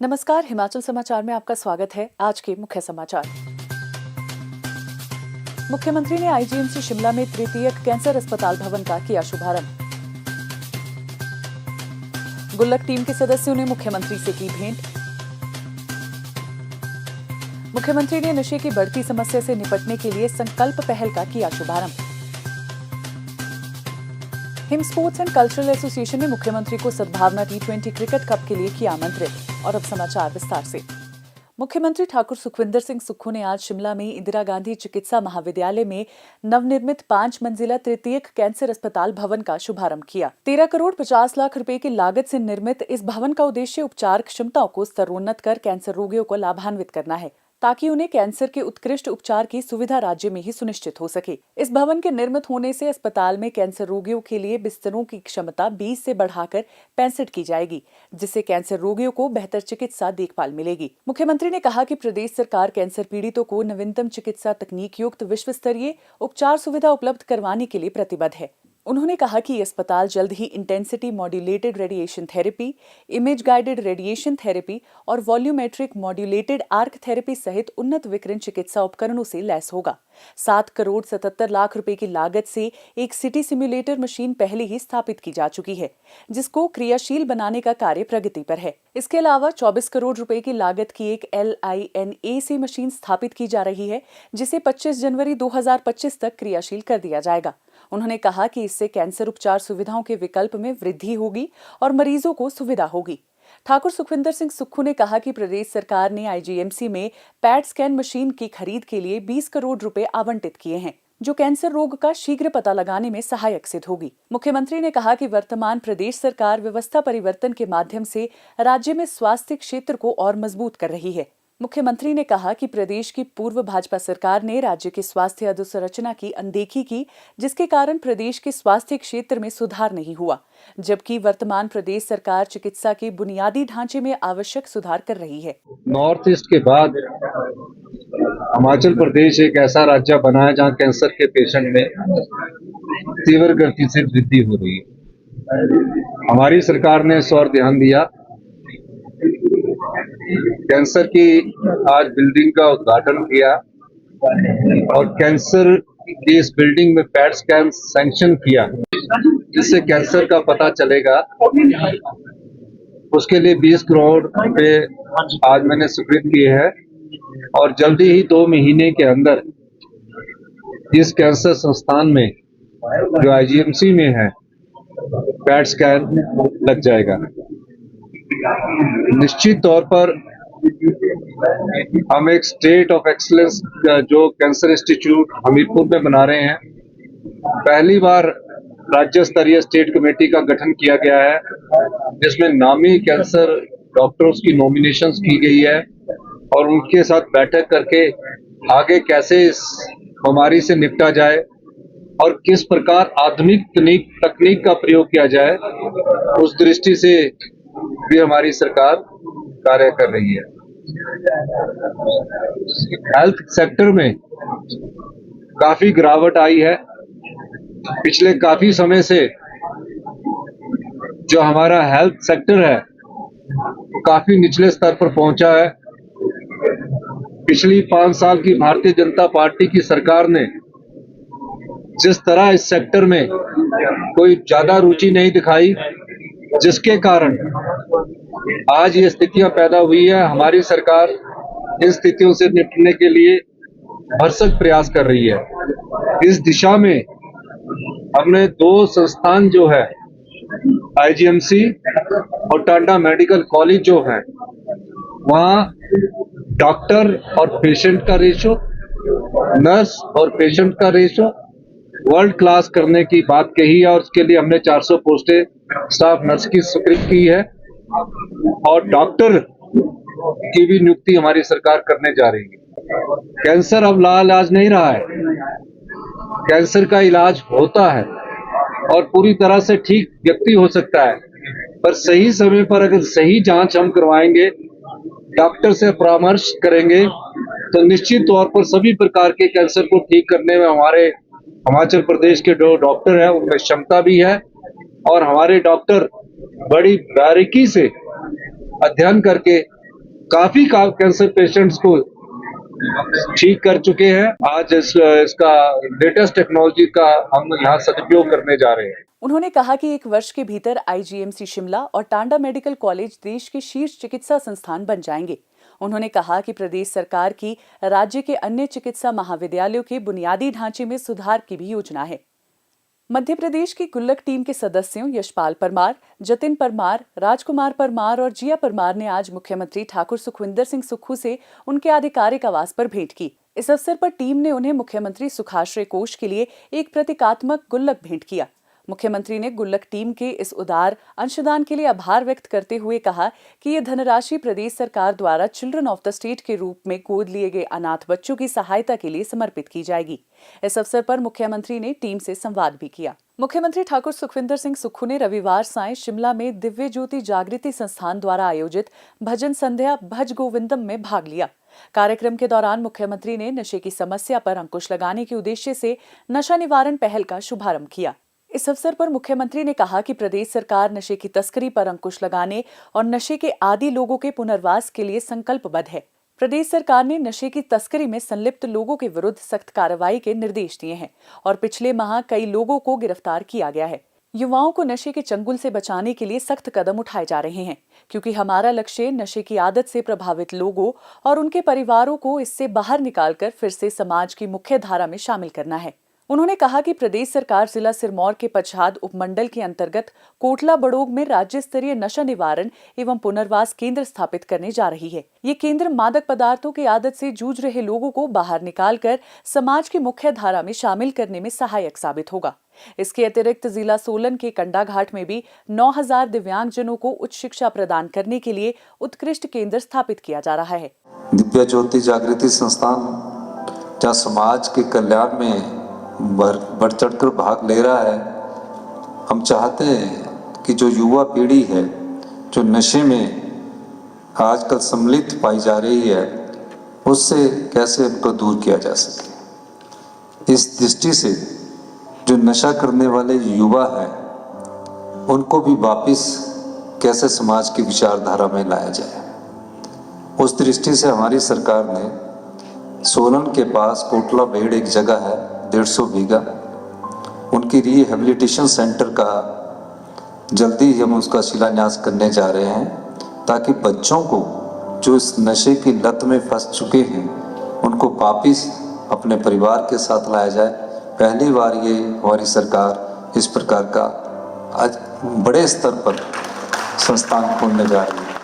नमस्कार, हिमाचल समाचार में आपका स्वागत है। आज के मुख्य समाचार। मुख्यमंत्री ने आईजीएमसी शिमला में तृतीयक कैंसर अस्पताल भवन का किया शुभारंभ। गुल्लक टीम के सदस्यों ने मुख्यमंत्री से की भेंट। मुख्यमंत्री ने नशे की बढ़ती समस्या से निपटने के लिए संकल्प पहल का किया शुभारंभ। Him sports and cultural association ने मुख्यमंत्री को सद्भावना T20 क्रिकेट कप के लिए किया आमंत्रित। और अब समाचार विस्तार से। मुख्यमंत्री ठाकुर सुखविंदर सिंह सुक्खू ने आज शिमला में इंदिरा गांधी चिकित्सा महाविद्यालय में नवनिर्मित 5 मंजिला तृतीयक कैंसर अस्पताल भवन का शुभारंभ किया। 13 करोड़ 50 लाख रुपए की लागत से निर्मित इस भवन का उद्देश्य उपचार क्षमताओं को स्तरोन्नत कर कैंसर रोगियों को लाभान्वित करना है, ताकि उन्हें कैंसर के उत्कृष्ट उपचार की सुविधा राज्य में ही सुनिश्चित हो सके। इस भवन के निर्मित होने से अस्पताल में कैंसर रोगियों के लिए बिस्तरों की क्षमता 20 से बढ़ाकर 65 की जाएगी, जिससे कैंसर रोगियों को बेहतर चिकित्सा देखभाल मिलेगी। मुख्यमंत्री ने कहा कि प्रदेश सरकार कैंसर पीड़ितों को नवीनतम चिकित्सा तकनीक युक्त विश्व स्तरीय उपचार सुविधा उपलब्ध करवाने के लिए प्रतिबद्ध है। उन्होंने कहा कि अस्पताल जल्द ही intensity modulated radiation therapy, image guided radiation therapy और वॉल्यूमेट्रिक मॉड्यूलेटेड आर्क थेरेपी सहित उन्नत विकिरण चिकित्सा उपकरणों से लैस होगा। 7 करोड़ 77 लाख रुपए की लागत से एक सिटी सिम्युलेटर मशीन पहले ही स्थापित की जा चुकी है, जिसको क्रियाशील बनाने का कार्य प्रगति पर है। इसके अलावा 24 करोड़ रुपए की लागत की एक LINAC मशीन स्थापित की जा रही है, जिसे 25 जनवरी 2025 तक क्रियाशील कर दिया जाएगा। उन्होंने कहा कि इससे कैंसर उपचार सुविधाओं के विकल्प में वृद्धि होगी और मरीजों को सुविधा होगी। ठाकुर सुखविंदर सिंह सुक्खू ने कहा कि प्रदेश सरकार ने आईजीएमसी में पैट स्कैन मशीन की खरीद के लिए 20 करोड़ रुपए आवंटित किए हैं, जो कैंसर रोग का शीघ्र पता लगाने में सहायक सिद्ध होगी। मुख्यमंत्री ने कहा कि वर्तमान प्रदेश सरकार व्यवस्था परिवर्तन के माध्यम से राज्य में स्वास्थ्य क्षेत्र को और मजबूत कर रही है। मुख्यमंत्री ने कहा कि प्रदेश की पूर्व भाजपा सरकार ने राज्य की स्वास्थ्य अधोसंरचना की अनदेखी की, जिसके कारण प्रदेश के स्वास्थ्य क्षेत्र में सुधार नहीं हुआ, जबकि वर्तमान प्रदेश सरकार चिकित्सा के बुनियादी ढांचे में आवश्यक सुधार कर रही है। नॉर्थ ईस्ट के बाद हिमाचल प्रदेश एक ऐसा राज्य बना है जहां कैंसर के पेशेंट में तीव्र गति से वृद्धि हो रही है। हमारी सरकार ने इस ओर ध्यान दिया। कैंसर की आज बिल्डिंग का उद्घाटन किया और कैंसर की इस बिल्डिंग में पैट स्कैन सैंक्शन किया, जिससे कैंसर का पता चलेगा। उसके लिए 20 करोड़ रुपए आज मैंने स्वीकृत किए हैं और जल्दी ही 2 महीने के अंदर इस कैंसर संस्थान में जो आईजीएमसी में है पैट स्कैन लग जाएगा। निश्चित तौर पर हम एक स्टेट ऑफ एक्सीलेंस जो कैंसर इंस्टीट्यूट हमीरपुर में बना रहे हैं। पहली बार राज्य स्तरीय स्टेट कमेटी का गठन किया गया है, जिसमें नामी कैंसर डॉक्टर्स की नॉमिनेशंस की गई है और उनके साथ बैठक करके आगे कैसे इस बीमारी से निपटा जाए और किस प्रकार आधुनिक तकनीक का प्रयोग किया जाए, उस दृष्टि से भी हमारी सरकार कार्य कर रही है। हेल्थ सेक्टर में काफी गिरावट आई है। पिछले काफी समय से जो हमारा हेल्थ सेक्टर है वो काफी निचले स्तर पर पहुंचा है। पिछली 5 साल की भारतीय जनता पार्टी की सरकार ने जिस तरह इस सेक्टर में कोई ज्यादा रुचि नहीं दिखाई, जिसके कारण आज ये स्थितियां पैदा हुई है। हमारी सरकार इन स्थितियों से निपटने के लिए भरसक प्रयास कर रही है। इस दिशा में हमने 2 संस्थान जो है आईजीएमसी और टांडा मेडिकल कॉलेज जो है, वहां डॉक्टर और पेशेंट का रेशो, नर्स और पेशेंट का रेशो वर्ल्ड क्लास करने की बात कही है और उसके लिए हमने 400 पोस्टें स्टाफ नर्स की स्वीकृत की है और डॉक्टर की भी नियुक्ति हमारी सरकार करने जा रही है। कैंसर अब लाइलाज नहीं रहा है। कैंसर का इलाज होता है और पूरी तरह से ठीक व्यक्ति हो सकता है, पर सही समय पर अगर सही जांच हम करवाएंगे, डॉक्टर से परामर्श करेंगे, तो निश्चित तौर पर सभी प्रकार के कैंसर को ठीक करने में हमारे हिमाचल प्रदेश के जो डॉक्टर हैं उनमें क्षमता भी है और हमारे डॉक्टर बड़ी बारीकी से अध्ययन करके काफी कैंसर पेशेंट्स को ठीक कर चुके हैं। आज इसका लेटेस्ट टेक्नोलॉजी का हम यहाँ सदुपयोग करने जा रहे हैं। उन्होंने कहा कि एक वर्ष के भीतर आईजीएमसी शिमला और टांडा मेडिकल कॉलेज देश के शीर्ष चिकित्सा संस्थान बन जाएंगे। उन्होंने कहा कि प्रदेश सरकार की राज्य के अन्य चिकित्सा महाविद्यालयों के बुनियादी ढांचे में सुधार की भी योजना है। मध्य प्रदेश की गुल्लक टीम के सदस्यों यशपाल परमार, जतिन परमार, राजकुमार परमार और जिया परमार ने आज मुख्यमंत्री ठाकुर सुखविंदर सिंह सुक्खू से उनके आधिकारिक आवास पर भेंट की। इस अवसर पर टीम ने उन्हें मुख्यमंत्री सुखाश्रय कोष के लिए एक प्रतीकात्मक गुल्लक भेंट किया। मुख्यमंत्री ने गुल्लक टीम के इस उदार अंशदान के लिए आभार व्यक्त करते हुए कहा कि ये धनराशि प्रदेश सरकार द्वारा चिल्ड्रन ऑफ द स्टेट के रूप में गोद लिए गए अनाथ बच्चों की सहायता के लिए समर्पित की जाएगी। इस अवसर पर मुख्यमंत्री ने टीम से संवाद भी किया। मुख्यमंत्री ठाकुर सुखविंदर सिंह सुक्खू ने रविवार सायं शिमला में दिव्य ज्योति जागृति संस्थान द्वारा आयोजित भजन संध्या भज गोविंदम में भाग लिया। कार्यक्रम के दौरान मुख्यमंत्री ने नशे की समस्या पर अंकुश लगाने के उद्देश्य से नशा निवारण पहल का शुभारंभ किया। इस अवसर पर मुख्यमंत्री ने कहा कि प्रदेश सरकार नशे की तस्करी पर अंकुश लगाने और नशे के आदी लोगों के पुनर्वास के लिए संकल्पबद्ध है। प्रदेश सरकार ने नशे की तस्करी में संलिप्त लोगों के विरुद्ध सख्त कार्रवाई के निर्देश दिए हैं और पिछले माह कई लोगों को गिरफ्तार किया गया है। युवाओं को नशे के चंगुल से बचाने के लिए सख्त कदम उठाए जा रहे हैं, क्योंकि हमारा लक्ष्य नशे की आदत से प्रभावित लोगों और उनके परिवारों को इससे बाहर निकालकर फिर से समाज की मुख्य धारा में शामिल करना है। उन्होंने कहा कि प्रदेश सरकार जिला सिरमौर के पच्छाद उपमंडल के अंतर्गत कोटला बड़ोग में राज्य स्तरीय नशा निवारण एवं पुनर्वास केंद्र स्थापित करने जा रही है। ये केंद्र मादक पदार्थों की आदत से जूझ रहे लोगों को बाहर निकालकर समाज की मुख्य धारा में शामिल करने में सहायक साबित होगा। इसके अतिरिक्त जिला सोलन के कंडाघाट में भी 9000 दिव्यांगजनों को उच्च शिक्षा प्रदान करने के लिए उत्कृष्ट केंद्र स्थापित किया जा रहा है। दिव्य ज्योति जागृति संस्थान जहाँ समाज के कल्याण में बढ़ चढ़कर भाग ले रहा है। हम चाहते हैं कि जो युवा पीढ़ी है जो नशे में आजकल सम्मिलित पाई जा रही है, उससे कैसे उनको दूर किया जा सके। इस दृष्टि से जो नशा करने वाले युवा हैं उनको भी वापस कैसे समाज की विचारधारा में लाया जाए, उस दृष्टि से हमारी सरकार ने सोलन के पास कोटला बेड़ एक जगह है 150 बीघा, उनकी रिहेबिलिटेशन सेंटर का जल्दी ही हम उसका शिलान्यास करने जा रहे हैं, ताकि बच्चों को जो इस नशे की लत में फंस चुके हैं उनको वापिस अपने परिवार के साथ लाया जाए। पहली बार ये हमारी सरकार इस प्रकार का आज बड़े स्तर पर संस्थान खोलने जा रही है।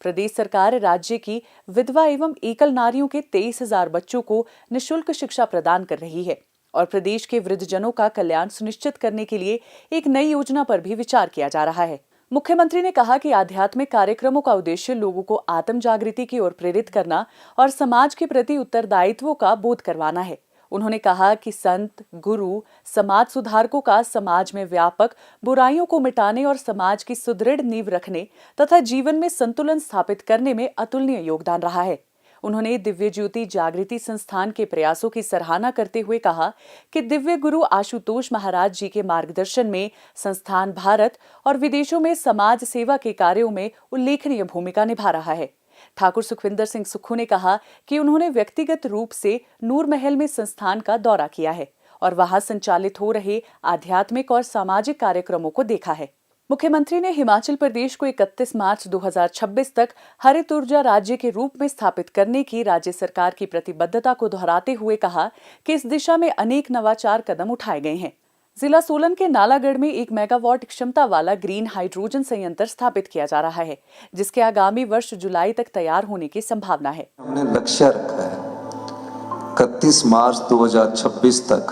प्रदेश सरकार राज्य की विधवा एवं एकल नारियों के 23,000 बच्चों को निःशुल्क शिक्षा प्रदान कर रही है और प्रदेश के वृद्धजनों का कल्याण सुनिश्चित करने के लिए एक नई योजना पर भी विचार किया जा रहा है। मुख्यमंत्री ने कहा कि आध्यात्मिक कार्यक्रमों का उद्देश्य लोगों को आत्म जागृति की ओर प्रेरित करना और समाज के प्रति उत्तरदायित्वों का बोध करवाना है। उन्होंने कहा कि संत, गुरु, समाज सुधारकों का समाज में व्यापक बुराइयों को मिटाने और समाज की सुदृढ़ नींव रखने तथा जीवन में संतुलन स्थापित करने में अतुलनीय योगदान रहा है। उन्होंने दिव्य ज्योति जागृति संस्थान के प्रयासों की सराहना करते हुए कहा कि दिव्य गुरु आशुतोष महाराज जी के मार्गदर्शन में संस्थान भारत और विदेशों में समाज सेवा के कार्यों में उल्लेखनीय भूमिका निभा रहा है। ठाकुर सुखविंदर सिंह सुक्खू ने कहा कि उन्होंने व्यक्तिगत रूप से नूर महल में संस्थान का दौरा किया है और वहां संचालित हो रहे आध्यात्मिक और सामाजिक कार्यक्रमों को देखा है। मुख्यमंत्री ने हिमाचल प्रदेश को 31 मार्च 2026 तक हरित ऊर्जा राज्य के रूप में स्थापित करने की राज्य सरकार की प्रतिबद्धता को दोहराते हुए कहा कि इस दिशा में अनेक नवाचार कदम उठाए गए हैं। जिला सोलन के नालागढ़ में 1 मेगावाट क्षमता वाला ग्रीन हाइड्रोजन संयंत्र स्थापित किया जा रहा है, जिसके आगामी वर्ष जुलाई तक तैयार होने की संभावना है। हमने लक्ष्य रखा है 31 मार्च 2026 तक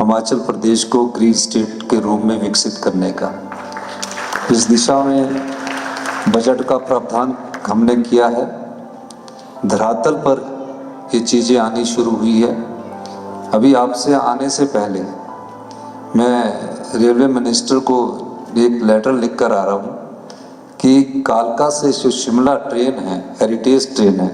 हिमाचल प्रदेश को ग्रीन स्टेट के रूप में विकसित करने का। इस दिशा में बजट का प्रावधान हमने किया है। धरातल पर ये चीजें आनी शुरू हुई है। अभी आपसे आने से पहले मैं रेलवे मिनिस्टर को एक लेटर लिख कर आ रहा हूँ कि कालका से जो शिमला ट्रेन है, हेरिटेज ट्रेन है,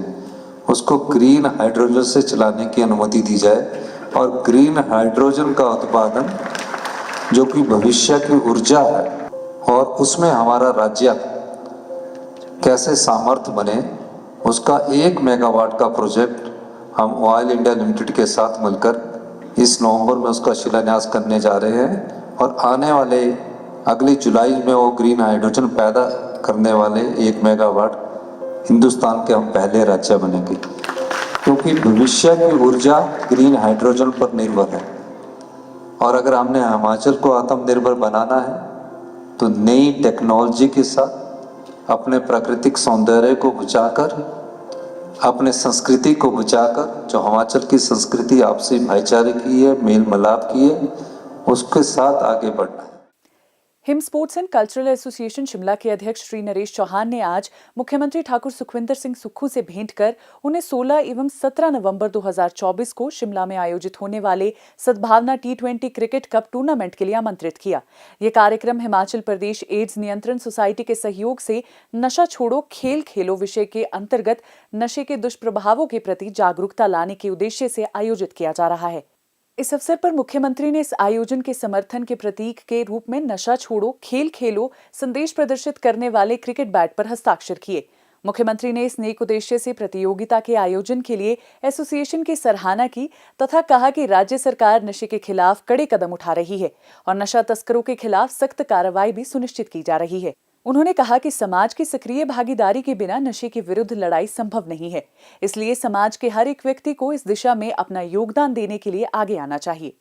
उसको ग्रीन हाइड्रोजन से चलाने की अनुमति दी जाए और ग्रीन हाइड्रोजन का उत्पादन जो कि भविष्य की ऊर्जा है और उसमें हमारा राज्य कैसे सामर्थ्य बने, उसका 1 मेगावाट का प्रोजेक्ट हम ऑयल इंडिया लिमिटेड के साथ मिलकर इस नवंबर में उसका शिलान्यास करने जा रहे हैं और आने वाले अगली जुलाई में वो ग्रीन हाइड्रोजन पैदा करने वाले 1 मेगावाट हिंदुस्तान के हम पहले राज्य बनेंगे, क्योंकि भविष्य की ऊर्जा ग्रीन हाइड्रोजन पर निर्भर है। और अगर हमने हिमाचल को आत्मनिर्भर बनाना है तो नई टेक्नोलॉजी के साथ अपने प्राकृतिक सौंदर्य को बचाकर, अपने संस्कृति को बचाकर, जो हिमाचल की संस्कृति आपसी भाईचारे की है, मेल मिलाप की है, उसके साथ आगे बढ़ना है। Him sports and cultural association Shimla के अध्यक्ष श्री नरेश चौहान ने आज मुख्यमंत्री ठाकुर सुखविंदर सिंह सुक्खू से भेंट कर उन्हें 16 एवं 17 नवंबर 2024 को शिमला में आयोजित होने वाले सद्भावना T20 क्रिकेट कप टूर्नामेंट के लिए आमंत्रित किया। यह कार्यक्रम हिमाचल प्रदेश एड्स नियंत्रण सोसाइटी के सहयोग से नशा छोड़ो खेल खेलो विषय के अंतर्गत नशे के दुष्प्रभावों के प्रति जागरूकता लाने के उद्देश्य से आयोजित किया जा रहा है। इस अवसर पर मुख्यमंत्री ने इस आयोजन के समर्थन के प्रतीक के रूप में नशा छोड़ो खेल खेलो संदेश प्रदर्शित करने वाले क्रिकेट बैट पर हस्ताक्षर किए। मुख्यमंत्री ने इस नेक उद्देश्य से प्रतियोगिता के आयोजन के लिए एसोसिएशन की सराहना की तथा कहा कि राज्य सरकार नशे के खिलाफ कड़े कदम उठा रही है और नशा तस्करों के खिलाफ सख्त कार्रवाई भी सुनिश्चित की जा रही है। उन्होंने कहा कि समाज की सक्रिय भागीदारी के बिना नशे के विरुद्ध लड़ाई संभव नहीं है, इसलिए समाज के हर एक व्यक्ति को इस दिशा में अपना योगदान देने के लिए आगे आना चाहिए।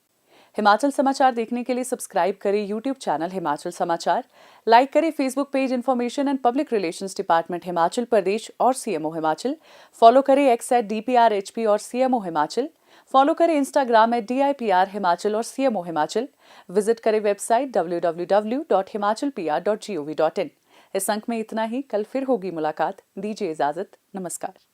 हिमाचल समाचार देखने के लिए सब्सक्राइब करें यूट्यूब चैनल हिमाचल समाचार, लाइक करें Facebook page information and public relations department Himachal Pradesh और सीएमओ हिमाचल, फॉलो करें x @DPRHP और सीएमओ हिमाचल, फॉलो करें इंस्टाग्राम @DIPR हिमाचल और सीएमओ हिमाचल, विजिट करें वेबसाइट www.himachalpr.gov.in। इस अंक में इतना ही, कल फिर होगी मुलाकात। दीजिए इजाजत, नमस्कार।